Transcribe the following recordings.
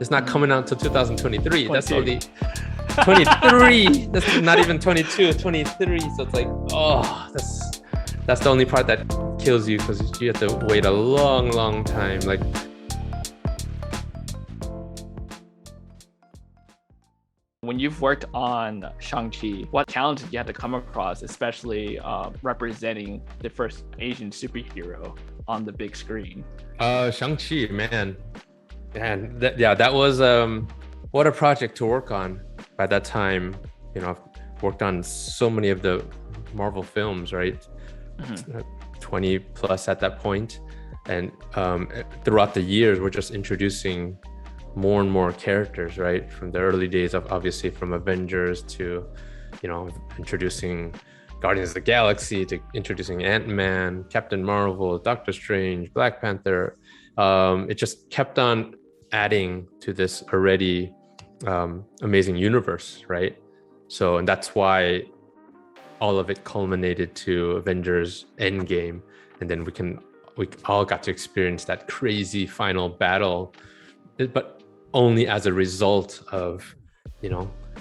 It's not coming out until 2023. 22. That's only 23. That's not even 22, 23. So it's like, oh, that's the only part that kills you, because you have to wait a long time. Like, when you've worked on Shang-Chi, what challenges you had to come across, especially representing the first Asian superhero on the big screen? Shang-Chi, man, that was what a project to work on. By that time, I've worked on so many of the Marvel films, right? 20 plus at that point. And throughout the years, we're just introducing more and more characters, right? From the early days of, obviously, from Avengers to, introducing Guardians of the Galaxy, to introducing Ant-Man, Captain Marvel, Doctor Strange, Black Panther. It just kept on adding to this already amazing universe, right? So, and that's why all of it culminated to Avengers Endgame. And then we all got to experience that crazy final battle, but only as a result of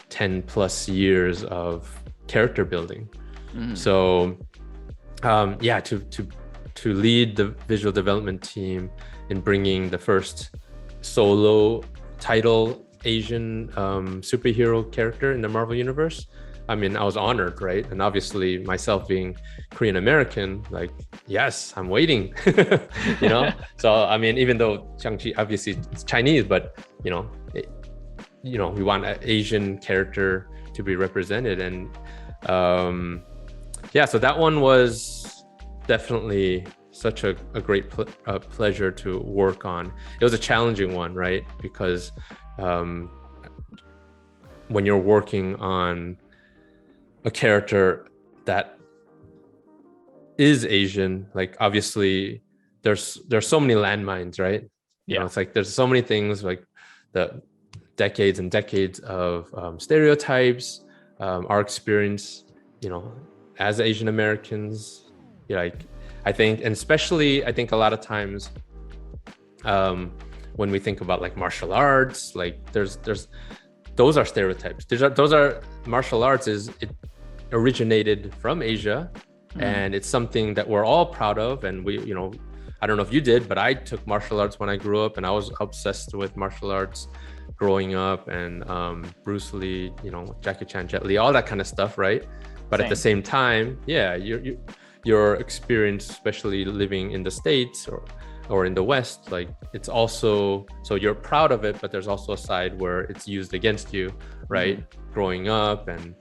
10 plus years of character building. So to lead the visual development team in bringing the first solo title Asian superhero character in the Marvel universe, I mean, I was honored, right? And obviously, myself being Korean American, like, yes, I'm waiting, So, I mean, even though Shang-Chi obviously it's Chinese, but we want an Asian character to be represented, and so that one was definitely such a great pleasure to work on. It was a challenging one, right? Because when you're working on a character that is Asian, like, obviously there's so many landmines, right? It's like there's so many things, like the decades and decades of stereotypes, our experience, as Asian Americans. Like, I think, and especially I think a lot of times when we think about like martial arts, like there's those are stereotypes. Those are martial arts. It originated from Asia, and it's something that we're all proud of. And we, I don't know if you did, but I took martial arts when I grew up, and I was obsessed with martial arts growing up, and Bruce Lee, Jackie Chan, Jet Li, all that kind of stuff, right? But at the same time, your experience, especially living in the States or in the West, like, it's also, so you're proud of it, but there's also a side where it's used against you, right? Growing up, and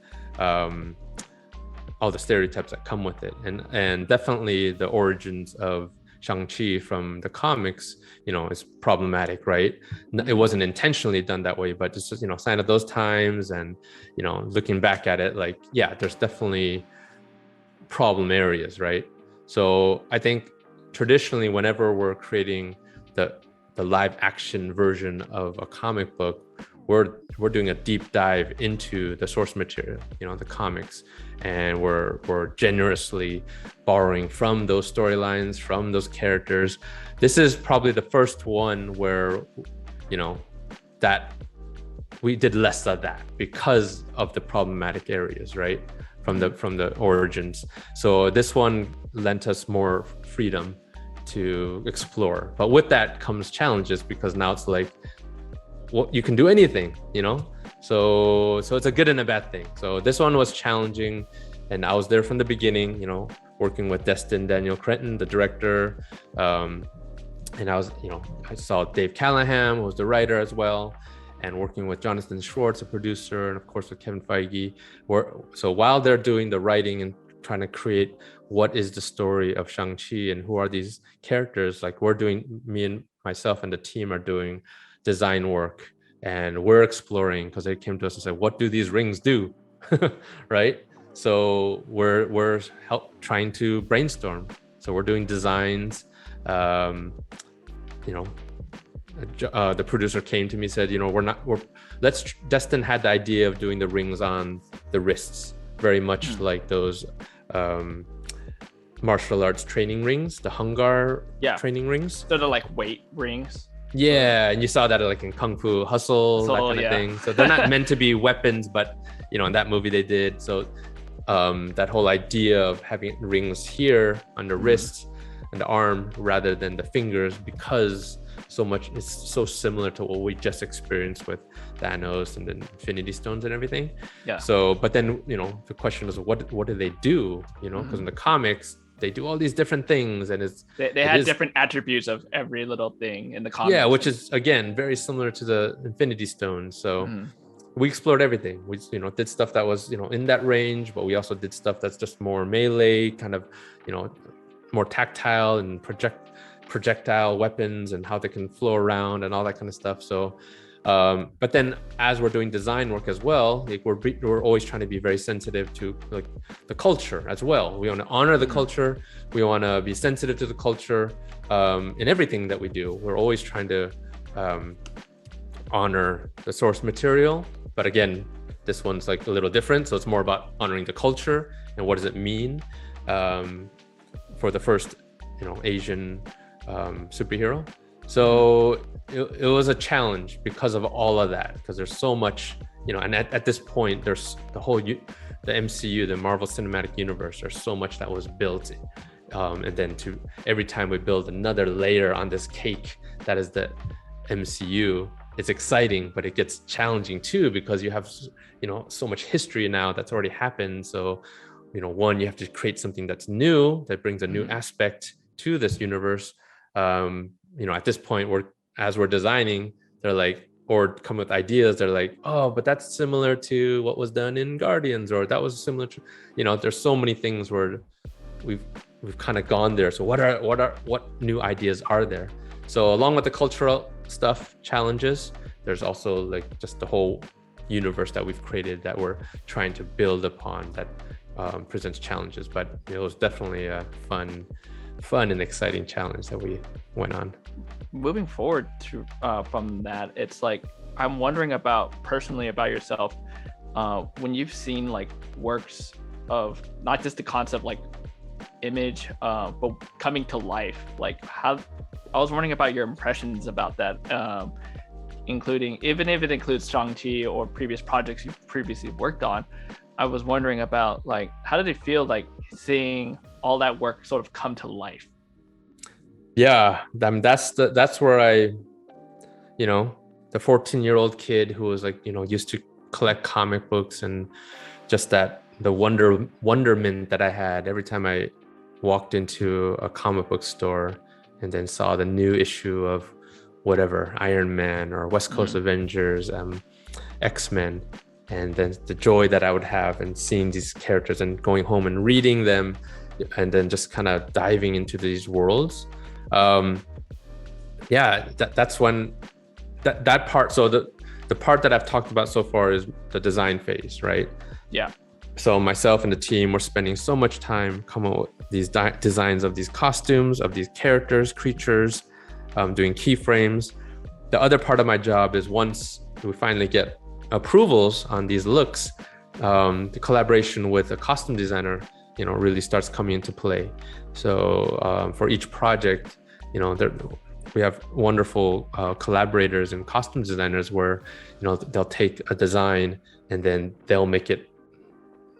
all the stereotypes that come with it, and definitely the origins of Shang-Chi from the comics, is problematic, right? It wasn't intentionally done that way, but just sign of those times, and looking back at it, like, there's definitely problem areas, right? So I think traditionally, whenever we're creating the live action version of a comic book, we're doing a deep dive into the source material, the comics, and we're generously borrowing from those storylines, from those characters. This is probably the first one where that we did less of that because of the problematic areas, right? From the origins. So this one lent us more freedom to explore, but with that comes challenges, because now it's like, you can do anything, so it's a good and a bad thing. So this one was challenging, and I was there from the beginning, working with Destin Daniel Cretton, the director, and I saw Dave Callahan, who was the writer as well, and working with Jonathan Schwartz, a producer, and of course with Kevin Feige. So while they're doing the writing and trying to create what is the story of Shang-Chi and who are these characters, like, me and myself and the team are doing design work, and we're exploring, because they came to us and said, what do these rings do? Right? So we're trying to brainstorm. So we're doing designs. The producer came to me, said, Destin had the idea of doing the rings on the wrists, very much like those martial arts training rings, the Hungar training rings. So they're like weight rings. Yeah, and you saw that like in Kung Fu Hustle, that kind of thing. So they're not meant to be weapons, but you know, in that movie they did. So that whole idea of having rings here on the wrists and the arm rather than the fingers, because so much is so similar to what we just experienced with Thanos and the Infinity Stones and everything. Yeah. So, but then, you know, the question is, what do they do? You know, because in the comics, they do all these different things, and they had different attributes of every little thing in the comics. Yeah, which is again very similar to the Infinity Stones. So we explored everything. We, you know, did stuff that was, you know, in that range, but we also did stuff that's just more melee, kind of, you know, more tactile and projectile weapons and how they can flow around and all that kind of stuff. So but then as we're doing design work as well, like we're always trying to be very sensitive to like the culture as well. We want to honor the culture. We want to be sensitive to the culture in everything that we do. We're always trying to honor the source material, but again, this one's like a little different. So it's more about honoring the culture and what does it mean for the first, you know, Asian superhero. So it was a challenge because of all of that, because there's so much, you know, and at this point, there's the MCU, the Marvel Cinematic Universe, there's so much that was built. And then every time we build another layer on this cake that is the MCU, it's exciting, but it gets challenging too, because you have, you know, so much history now that's already happened. So, you know, one, you have to create something that's new, that brings a new aspect to this universe. You know, at this point, as we're designing, they're like, or come with ideas, they're like, oh, but that's similar to what was done in Guardians, or that was similar to, you know, there's so many things where we've kind of gone there. So what new ideas are there? So along with the cultural stuff, challenges, there's also like just the whole universe that we've created that we're trying to build upon that presents challenges. But it was definitely a fun and exciting challenge that we went on. Moving forward to from that, it's like I'm wondering personally about yourself when you've seen like works of not just the concept like image but coming to life, like how I was wondering about your impressions about that, including even if it includes Shang-Chi or previous projects you've previously worked on. I was wondering about like how did it feel like seeing all that work sort of come to life? Yeah, that's where I, you know, the 14-year-old kid who was like, you know, used to collect comic books, and just that the wonderment that I had every time I walked into a comic book store and then saw the new issue of whatever, Iron Man or West Coast Avengers, X-Men, and then the joy that I would have in seeing these characters and going home and reading them, and then just kind of diving into these worlds. Yeah, that's when that part. So the part that I've talked about so far is the design phase, right? Yeah. So myself and the team were spending so much time coming up with these designs of these costumes, of these characters, creatures, doing keyframes. The other part of my job is once we finally get approvals on these looks, the collaboration with a costume designer, you know, really starts coming into play. So for each project, you know, we have wonderful collaborators and costume designers where, you know, they'll take a design and then they'll make it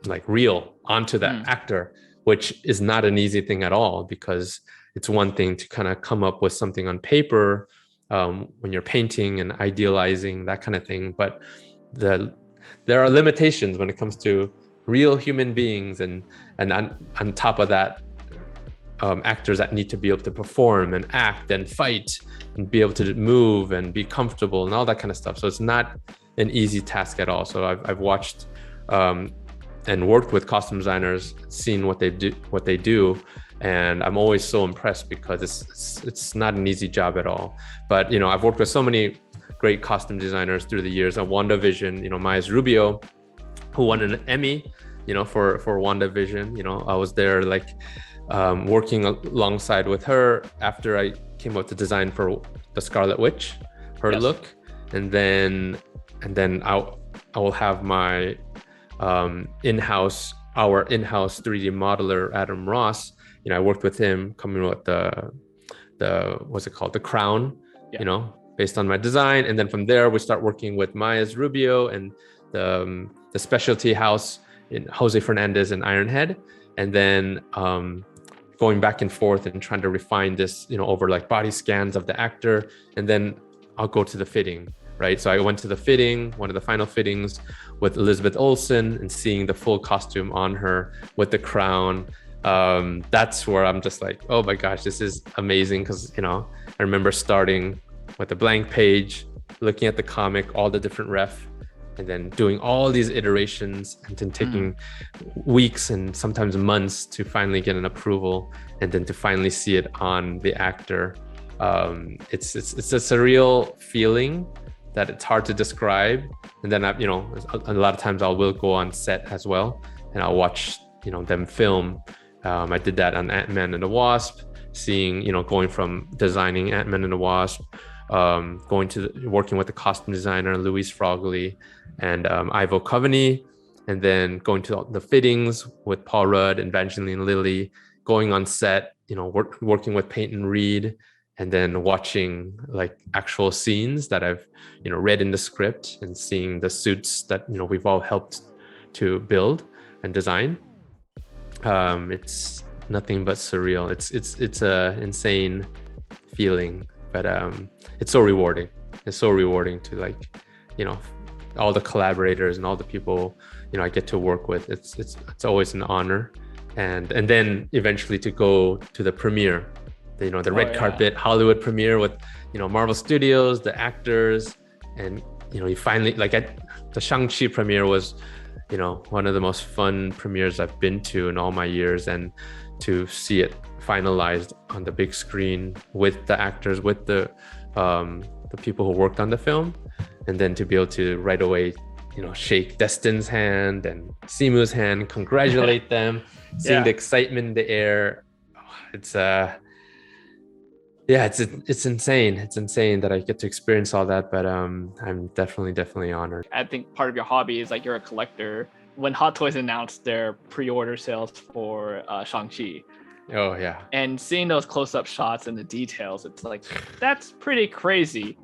like real onto that actor, which is not an easy thing at all, because it's one thing to kind of come up with something on paper when you're painting and idealizing that kind of thing, but there are limitations when it comes to real human beings, and on top of that, actors that need to be able to perform and act and fight and be able to move and be comfortable and all that kind of stuff. So it's not an easy task at all. So I've watched and worked with costume designers, seen what they do, and I'm always so impressed because it's not an easy job at all. But you know, I've worked with so many great costume designers through the years. On WandaVision, you know, Maya Rubio, who won an Emmy, you know, for WandaVision. You know, I was there like working alongside with her after I came up with the design for the Scarlet Witch, her look, and then I will have my in-house 3D modeler Adam Ross. You know, I worked with him coming up with the what's it called, the crown, you know, based on my design. And then from there, we start working with Maya's Rubio and the specialty house in Jose Fernandez and Ironhead. And then going back and forth and trying to refine this, over like body scans of the actor. And then I'll go to the fitting, right? So I went to the fitting, one of the final fittings with Elizabeth Olsen, and seeing the full costume on her with the crown. That's where I'm just like, oh my gosh, this is amazing. Because, I remember starting with a blank page, looking at the comic, all the different ref, and then doing all these iterations, and then taking weeks and sometimes months to finally get an approval, and then to finally see it on the actor. It's a surreal feeling that it's hard to describe. And then a lot of times I will go on set as well, and I'll watch them film. I did that on Ant-Man and the Wasp, seeing going from designing Ant-Man and the Wasp, going to working with the costume designer Louise Frogley and Ivo Coveney, and then going to the fittings with Paul Rudd and Evangeline Lilly, going on set, working with Peyton Reed, and then watching like actual scenes that I've read in the script, and seeing the suits that we've all helped to build and design. It's nothing but surreal. It's a insane feeling, but it's so rewarding. It's so rewarding to all the collaborators and all the people I get to work with. It's always an honor, and then eventually to go to the premiere, the red carpet Hollywood premiere with Marvel Studios, the actors, and you finally the Shang-Chi premiere was one of the most fun premieres I've been to in all my years, and to see it finalized on the big screen with the actors, with the people who worked on the film, and then to be able to right away shake Destin's hand and Simu's hand, congratulate them, seeing the excitement in the air. It's it's insane. It's insane that I get to experience all that, but I'm definitely honored. I think part of your hobby is like you're a collector. When Hot Toys announced their pre-order sales for Shang-Chi, oh yeah, and seeing those close-up shots and the details, it's like that's pretty crazy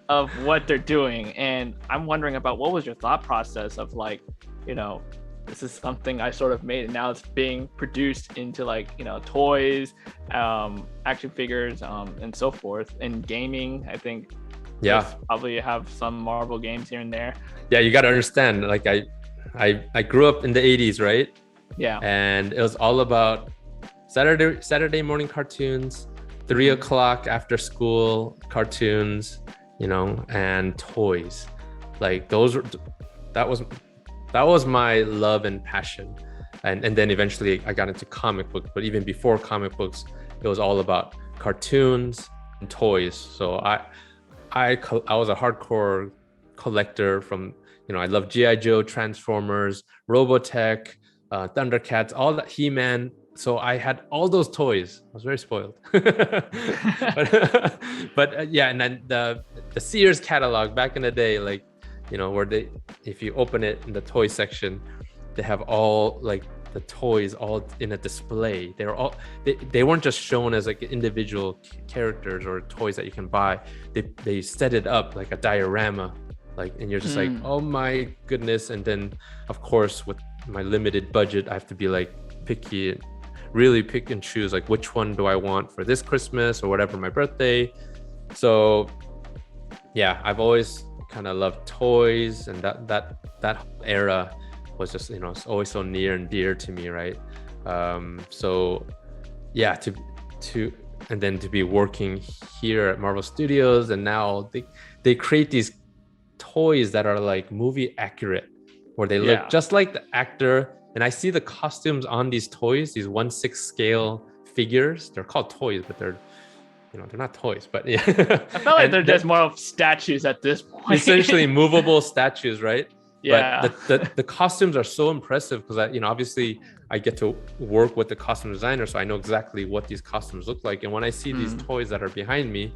of what they're doing. And I'm wondering about what was your thought process of this is something I sort of made, and now it's being produced into toys, action figures, and so forth. In gaming, I think probably have some Marvel games here and there. Yeah, you got to understand, I grew up in the 80s, right? Yeah. And it was all about Saturday morning cartoons, 3 o'clock after school cartoons, and toys. That was my love and passion. And then eventually I got into comic books, but even before comic books, it was all about cartoons and toys. So I was a hardcore collector from, I love G.I. Joe, Transformers, Robotech, Thundercats, all that, He-Man. So I had all those toys. I was very spoiled. but yeah, and then the Sears catalog back in the day, where if you open it in the toy section, they have all the toys all in a display. They weren't just shown as individual characters or toys that you can buy. They set it up like a diorama, and you're just like, oh my goodness. And then of course with my limited budget, I have to be picky, really pick and choose which one do I want for this Christmas or whatever, my birthday. So yeah, I've always kind of loved toys, and that era was just it's always so near and dear to me, right? So yeah, and then to be working here at Marvel Studios, and now they create these toys that are movie accurate, where they look just like the actor, and I see the costumes on these toys, these 1/6 scale figures. They're called toys, but they're not toys, but yeah. I feel like they're just more of statues at this point. Essentially movable statues, right? Yeah. But the costumes are so impressive because obviously I get to work with the costume designer, so I know exactly what these costumes look like. And when I see these toys that are behind me,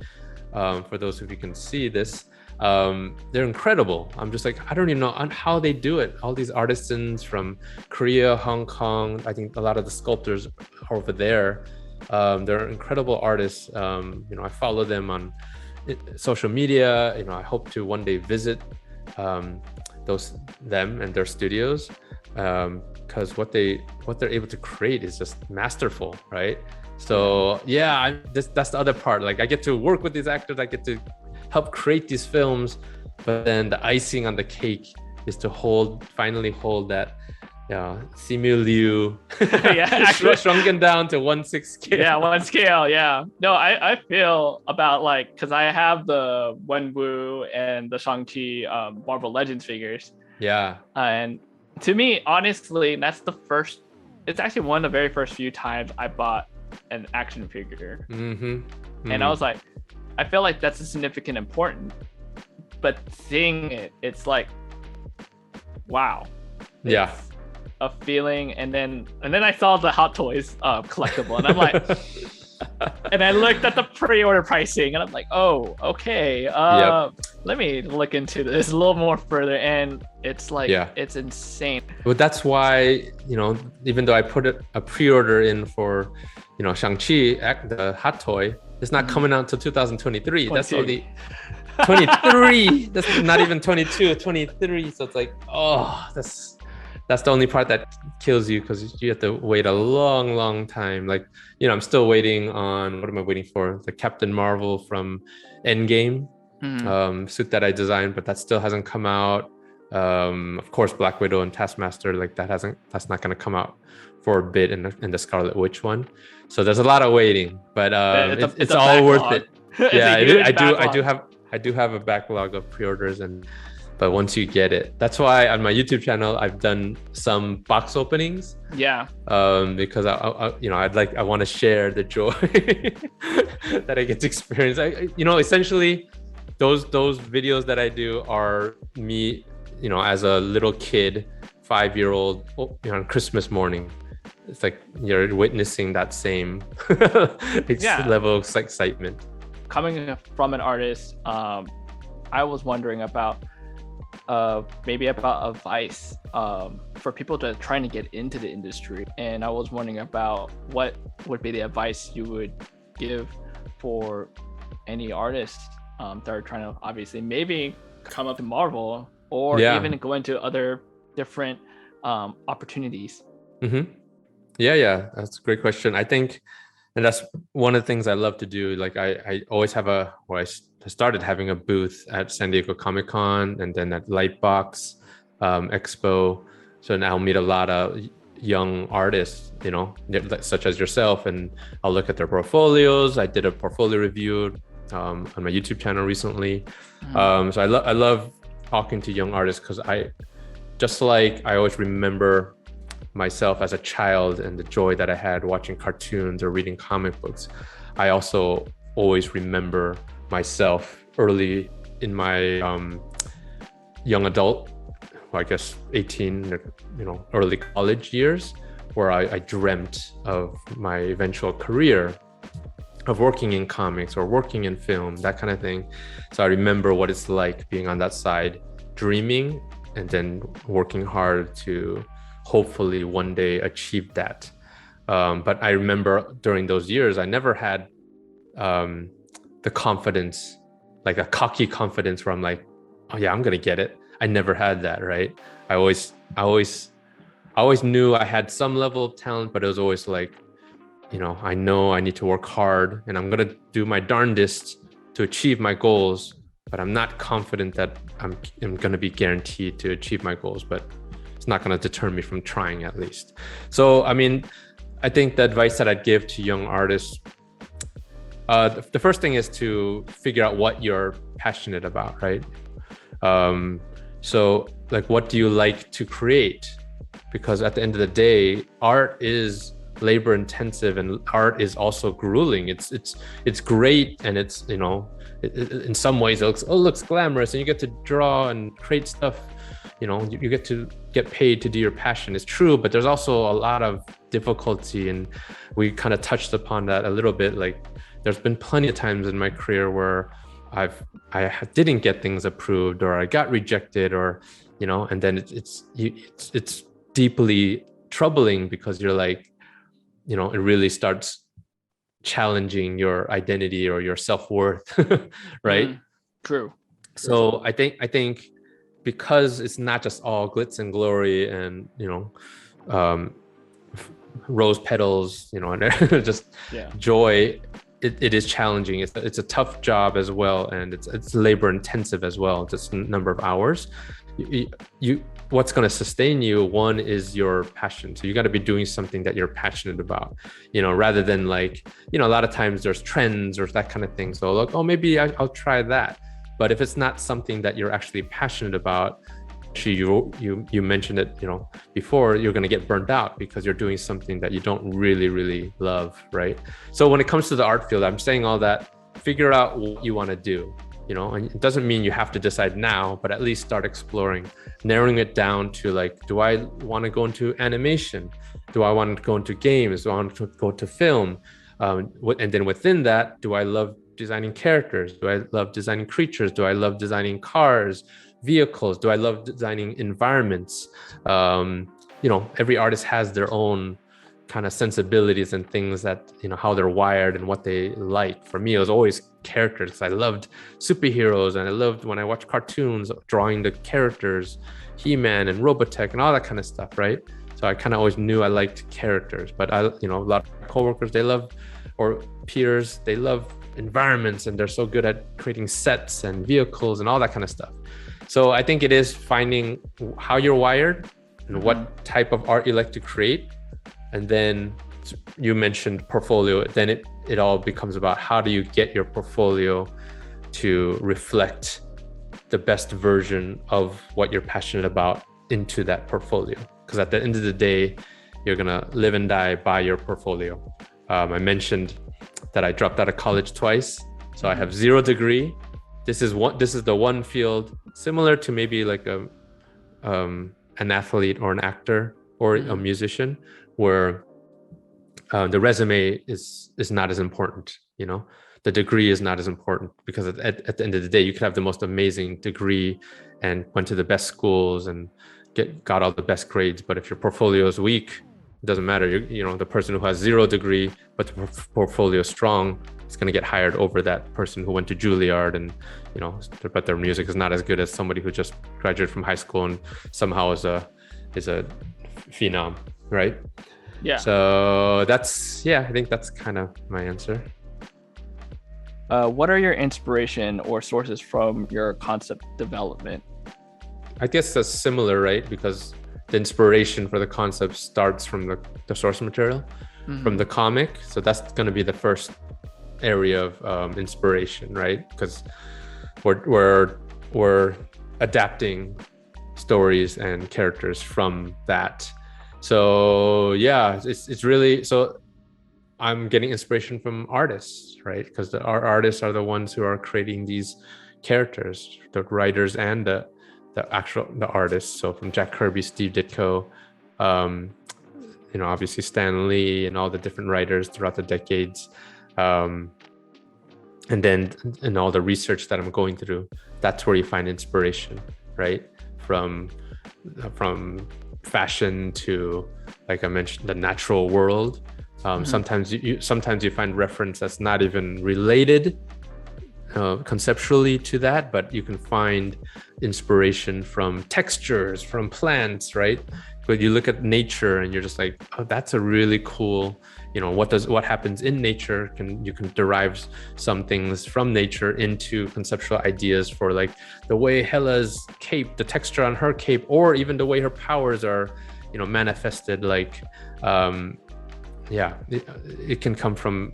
for those of you can see this, they're incredible. I'm just I don't even know how they do it. All these artisans from Korea, Hong Kong, I think a lot of the sculptors are over there. They're incredible artists. I follow them on social media. I hope to one day visit them and their studios, because what they're able to create is just masterful, right? So yeah, that's the other part. Like, I get to work with these actors, I get to help create these films, but then the icing on the cake is to finally hold that Simu Liu shrunken down to 1/6 scale. Yeah, 1 scale. Yeah. No, I feel about like, because I have the Wenwu and the Shang-Chi Marvel Legends figures. Yeah. And to me, honestly, it's actually one of the very first few times I bought an action figure. And I was like, I feel like that's a significant important, but seeing it's like, wow. Yeah. A feeling. And then I saw the Hot Toys collectible, and I'm like, and I looked at the pre-order pricing, and I'm like, oh, okay. Let me look into this a little more further. And it's like, it's insane. But that's why, even though I put a pre-order in for, Shang-Chi, the hot toy, it's not coming out until 2023. 22. That's only 23. That's not even 22, 23. So it's like, oh, that's the only part that kills you, because you have to wait a long time. Like, I'm still waiting on, what am I waiting for? The Captain Marvel from Endgame suit that I designed, but that still hasn't come out. Of course, Black Widow and Taskmaster, like that's not going to come out for a bit in the Scarlet Witch one. So there's a lot of waiting, but it's all worth it. Yeah, I do have a backlog of pre-orders, but once you get it, that's why on my YouTube channel I've done some box openings. Yeah. Because I want to share the joy that I get to experience. Essentially, those videos that I do are me, as a little kid, 5-year-old, on Christmas morning. It's like you're witnessing that same level of excitement. Coming from an artist, I was wondering about maybe about advice for people that are trying to get into the industry. And I was wondering about what would be the advice you would give for any artists that are trying to obviously maybe come up to Marvel or even go into other different opportunities. Yeah, that's a great question. I think, and that's one of the things I love to do. Like I always have I started having a booth at San Diego Comic-Con, and then at Lightbox Expo. So now I'll meet a lot of young artists, such as yourself, and I'll look at their portfolios. I did a portfolio review on my YouTube channel recently. So I love talking to young artists, because I always remember myself as a child and the joy that I had watching cartoons or reading comic books. I also always remember myself early in my young adult, I guess 18, early college years, where I dreamt of my eventual career of working in comics or working in film, that kind of thing. So I remember what it's like being on that side, dreaming, and then working hard to hopefully one day achieve that. But I remember during those years, I never had the confidence, like a cocky confidence where I'm like, oh yeah, I'm gonna get it. I never had that, right? I always knew I had some level of talent, but it was always like, I know I need to work hard, and I'm gonna do my darndest to achieve my goals, but I'm not confident that I'm gonna be guaranteed to achieve my goals, but it's not gonna deter me from trying, at least. So, I think the advice that I'd give to young artists, the first thing is to figure out what you're passionate about, right? So like, what do you like to create? Because at the end of the day, art is labor intensive, and art is also grueling. It's great, and it's, in some ways it looks glamorous, and you get to draw and create stuff. You get to get paid to do your passion. It's true, but there's also a lot of difficulty, and we kind of touched upon that a little bit. Like, there's been plenty of times in my career where I didn't get things approved, or I got rejected, or and then it's deeply troubling, because you're like, it really starts challenging your identity or your self-worth, right? True. So I think because it's not just all glitz and glory and rose petals, and just joy. It is challenging. It's a tough job as well, and it's labor intensive as well. Just a number of hours. You what's going to sustain you, one is your passion. So you got to be doing something that you're passionate about, rather than like, a lot of times there's trends or that kind of thing. So like, oh, maybe I'll try that. But if it's not something that you're actually passionate about, you mentioned it, before, you're going to get burnt out because you're doing something that you don't really love, right? So when it comes to the art field, I'm saying all that, figure out what you want to do, and it doesn't mean you have to decide now, but at least start exploring, narrowing it down to like, do I want to go into animation? Do I want to go into games? Do I want to go to film? And then within that, do I love designing characters? Do I love designing creatures? Do I love designing cars, vehicles? Do I love designing environments? Every artist has their own kind of sensibilities and things that, how they're wired and what they like. For me, it was always characters. I loved superheroes, and I loved when I watched cartoons, drawing the characters, He-Man and Robotech and all that kind of stuff, right? So I kind of always knew I liked characters, but a lot of coworkers, they love, or peers, they love environments, and they're so good at creating sets and vehicles and all that kind of stuff. So I think it is finding how you're wired and what type of art you like to create. And then you mentioned portfolio. Then it all becomes about how do you get your portfolio to reflect the best version of what you're passionate about into that portfolio. Because at the end of the day, you're going to live and die by your portfolio. I mentioned that I dropped out of college twice. So I have 0 degree. This is the one field similar to maybe like an athlete or an actor or a musician, where the resume is not as important. The degree is not as important, because at the end of the day, you could have the most amazing degree and went to the best schools and got all the best grades, but if your portfolio is weak, it doesn't matter. The person who has 0 degree but the portfolio is strong is going to get hired over that person who went to Juilliard and but their music is not as good as somebody who just graduated from high school and somehow is a phenom, right? Yeah. So I think that's kind of my answer. What are your inspiration or sources from your concept development? I guess that's similar, right? Because the inspiration for the concept starts from the source material, from the comic. So that's going to be the first area of inspiration, right? Because we're adapting stories and characters from that. So yeah, it's really, so I'm getting inspiration from artists, right? Because our artists are the ones who are creating these characters, the writers and the artists. So from Jack Kirby, Steve Ditko, obviously Stan Lee and all the different writers throughout the decades. And then in all the research that I'm going through, that's where you find inspiration, right? From fashion to, like I mentioned, the natural world. Sometimes you find reference that's not even related conceptually to that, but you can find inspiration from textures, from plants, right? But you look at nature and you're just like, oh, that's a really cool, what happens in nature, you can derive some things from nature into conceptual ideas for like the way Hela's cape, the texture on her cape, or even the way her powers are, manifested. Like, it can come from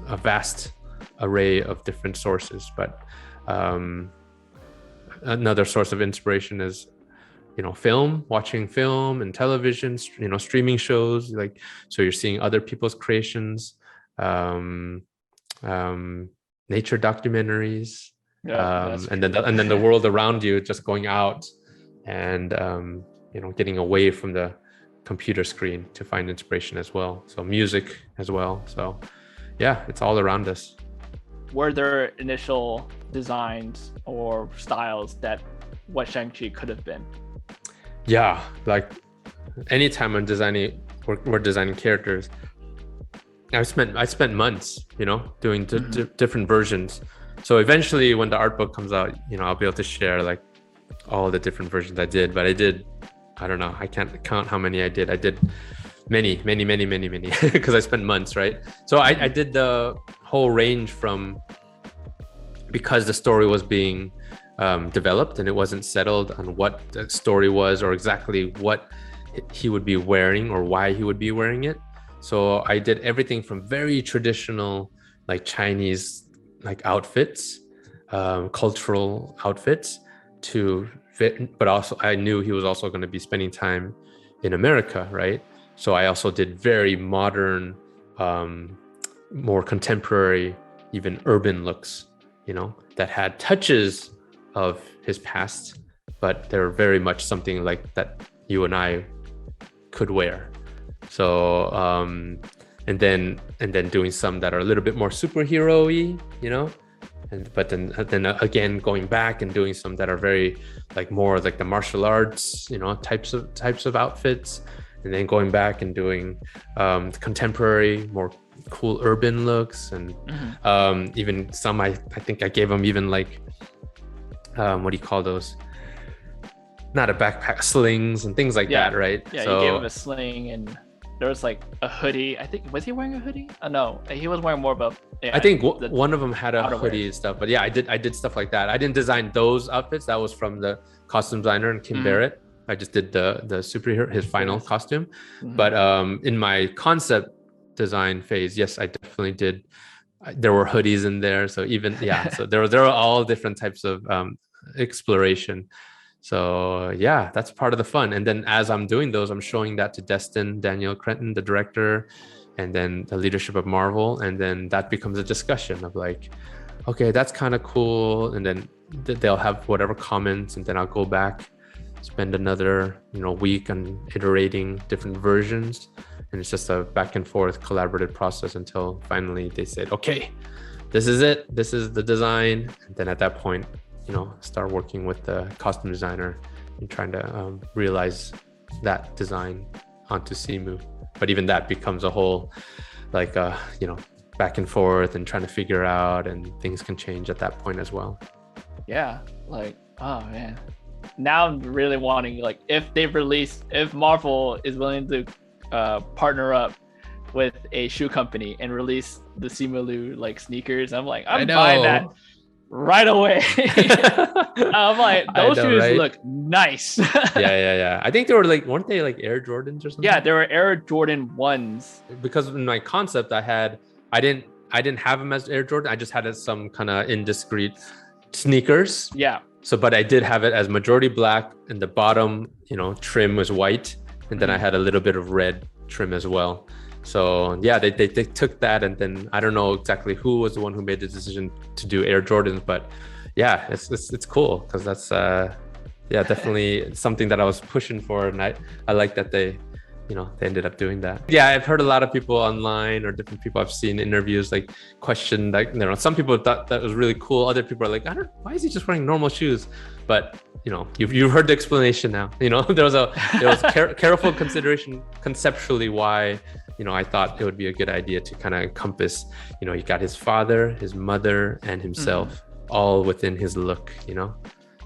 a vast array of different sources, but another source of inspiration is watching film and television, streaming shows, like, so you're seeing other people's creations, nature documentaries, and then the world around you, just going out and getting away from the computer screen to find inspiration as well. So music as well. So yeah, it's all around us. Were there initial designs or styles that what Shang-Chi could have been? Yeah, like anytime I'm designing, we're designing characters, I spent months, doing different versions. So eventually, when the art book comes out, I'll be able to share like all the different versions I did. But I don't know, I can't count how many I did. I did many, because I spent months, right? So I did the whole range from, because the story was being developed and it wasn't settled on what the story was or exactly what he would be wearing or why he would be wearing it. So I did everything from very traditional, like Chinese, like outfits, cultural outfits, but also I knew he was also going to be spending time in America, right? So I also did very modern, more contemporary, even urban looks, that had touches of his past, but they're very much something like that you and I could wear. So and then doing some that are a little bit more superhero-y, but then again going back and doing some that are very like more like the martial arts, types of outfits, and then going back and doing contemporary, more cool urban looks, and even some I think I gave him even like what do you call those? Not a backpack, slings and things like that, right? Yeah, so, you gave him a sling, and there was like a hoodie. I think, was he wearing a hoodie? No, he was wearing more of a. Yeah, I think one of them had a hoodie and stuff, but yeah, I did stuff like that. I didn't design those outfits. That was from the costume designer and Kim Barrett. I just did the superhero, his final costume. But in my concept design phase, yes, I definitely did. There were hoodies in there, so even so there were all different types of exploration. So yeah, that's part of the fun. And then as I'm doing those, I'm showing that to Daniel Cretton, the director, and then the leadership of Marvel. And then that becomes a discussion of like, okay, that's kind of cool. And then they'll have whatever comments, and then I'll go back, spend another, week on iterating different versions. And it's just a back and forth collaborative process until finally they said, okay, this is it. This is the design. And then at that point, start working with the costume designer and trying to realize that design onto Simu. But even that becomes a whole, like, back and forth and trying to figure out, and things can change at that point as well. Yeah, like, oh man. Now I'm really wanting, like, if Marvel is willing to partner up with a shoe company and release the Simu like sneakers, I'm like, I'm buying that right away. I'm like, those shoes look nice. yeah. I think they were like, weren't they like Air Jordans or something? Yeah, they were Air Jordan 1s. Because in my concept, I didn't have them as Air Jordan. I just had it some kind of indiscreet sneakers. Yeah. So, but I did have it as majority black, and the bottom, trim was white, and then I had a little bit of red trim as well. So yeah, they took that, and then I don't know exactly who was the one who made the decision to do Air Jordans, but yeah, it's cool because that's definitely something that I was pushing for, and I like that they ended up doing that. Yeah, I've heard a lot of people online or different people I've seen interviews like question, like, some people thought that was really cool. Other people are like, why is he just wearing normal shoes? But you've heard the explanation now. There was careful consideration conceptually why I thought it would be a good idea to kind of encompass, he got his father, his mother, and himself all within his look,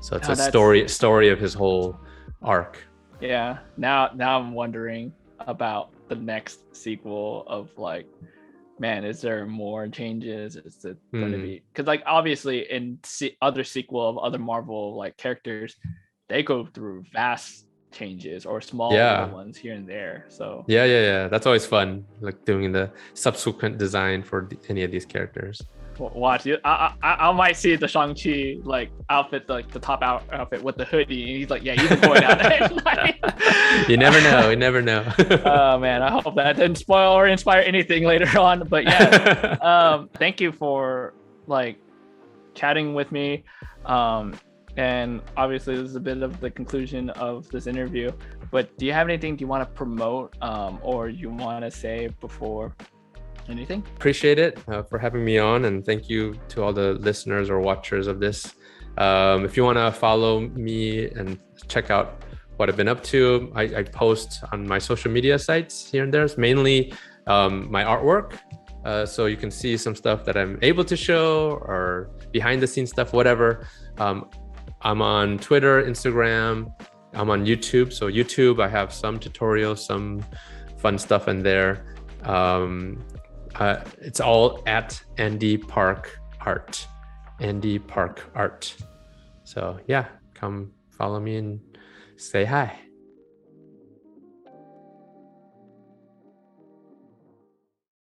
so it's a story of his whole arc. Yeah, now I'm wondering about the next sequel of like, man, is there more changes? Is it going to be, because like obviously in other sequel of other Marvel like characters, they go through vast changes or small ones here and there. So yeah, that's always fun, like doing the subsequent design for any of these characters. Watch it. I might see the Shang-Chi like outfit, like the top outfit with the hoodie, and he's like, yeah, you can go out there. You never know. Oh man, I hope that didn't spoil or inspire anything later on. But yeah, thank you for like chatting with me. And obviously this is a bit of the conclusion of this interview, but do you have anything you want to promote or you want to say before anything? Appreciate it for having me on, and thank you to all the listeners or watchers of this. If you want to follow me and check out what I've been up to, I post on my social media sites here and there. It's mainly my artwork. So you can see some stuff that I'm able to show or behind the scenes stuff, whatever. I'm on Twitter, Instagram, I'm on YouTube. So YouTube, I have some tutorials, some fun stuff in there. It's all at Andy Park Art. Andy Park Art. So yeah, come follow me and say hi.